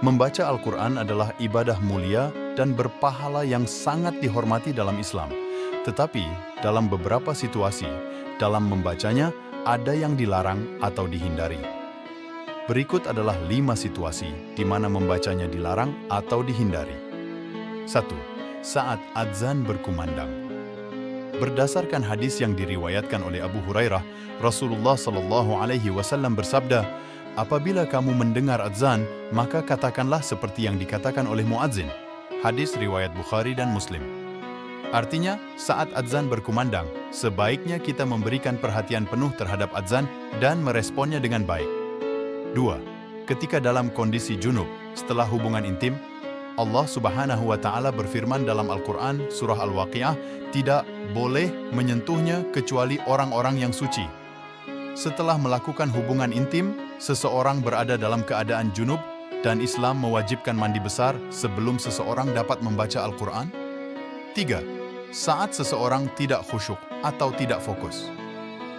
Membaca Al-Quran adalah ibadah mulia dan berpahala yang sangat dihormati dalam Islam. Tetapi, dalam beberapa situasi, dalam membacanya ada yang dilarang atau dihindari. Berikut adalah 5 situasi di mana membacanya dilarang atau dihindari. 1. Saat adzan berkumandang. Berdasarkan hadis yang diriwayatkan oleh Abu Hurairah, Rasulullah SAW bersabda, "Apabila kamu mendengar adzan, maka katakanlah seperti yang dikatakan oleh muadzin." Hadis riwayat Bukhari dan Muslim. Artinya, saat adzan berkumandang, sebaiknya kita memberikan perhatian penuh terhadap adzan dan meresponnya dengan baik. 2. Ketika dalam kondisi junub, setelah hubungan intim, Allah Subhanahu wa Ta'ala berfirman dalam Al-Quran, Surah Al-Waqi'ah, tidak boleh menyentuhnya kecuali orang-orang yang suci. Setelah melakukan hubungan intim, seseorang berada dalam keadaan junub dan Islam mewajibkan mandi besar sebelum seseorang dapat membaca Al-Quran. 3. Saat seseorang tidak khusyuk atau tidak fokus.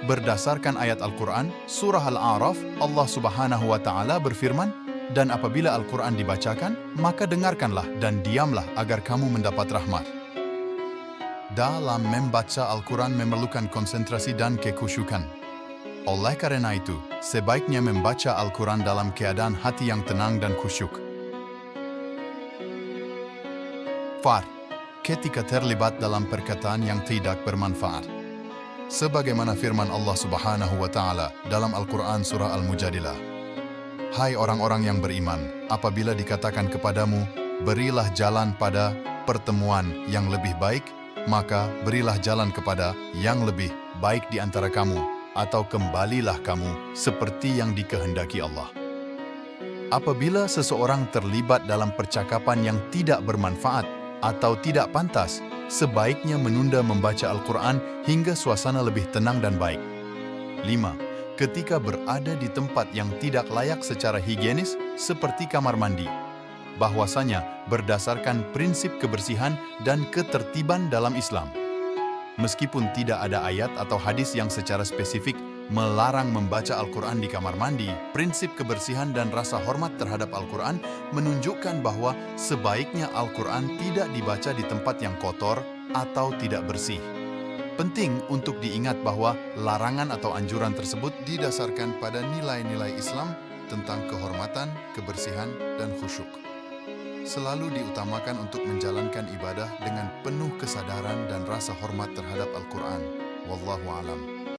Berdasarkan ayat Al-Quran, Surah Al-A'raf, Allah Subhanahu wa Ta'ala berfirman, "Dan apabila Al-Quran dibacakan, maka dengarkanlah dan diamlah agar kamu mendapat rahmat." Dalam membaca Al-Quran memerlukan konsentrasi dan kekhusyukan. Oleh karena itu, sebaiknya membaca Al-Quran dalam keadaan hati yang tenang dan khusyuk. 4. Ketika terlibat dalam perkataan yang tidak bermanfaat. Sebagaimana firman Allah Subhanahu wa Ta'ala dalam Al-Quran Surah Al-Mujadilah, "Hai orang-orang yang beriman, apabila dikatakan kepadamu, berilah jalan pada pertemuan yang lebih baik, maka berilah jalan kepada yang lebih baik di antara kamu, atau kembalilah kamu seperti yang dikehendaki Allah." Apabila seseorang terlibat dalam percakapan yang tidak bermanfaat atau tidak pantas, sebaiknya menunda membaca Al-Quran hingga suasana lebih tenang dan baik. 5. Ketika berada di tempat yang tidak layak secara higienis, seperti kamar mandi. Bahwasanya berdasarkan prinsip kebersihan dan ketertiban dalam Islam. Meskipun tidak ada ayat atau hadis yang secara spesifik melarang membaca Al-Quran di kamar mandi, prinsip kebersihan dan rasa hormat terhadap Al-Quran menunjukkan bahwa sebaiknya Al-Quran tidak dibaca di tempat yang kotor atau tidak bersih. Penting untuk diingat bahwa larangan atau anjuran tersebut didasarkan pada nilai-nilai Islam tentang kehormatan, kebersihan, dan khusyuk. Selalu diutamakan untuk menjalankan ibadah dengan penuh kesadaran dan rasa hormat terhadap Al-Quran. Wallahu a'lam.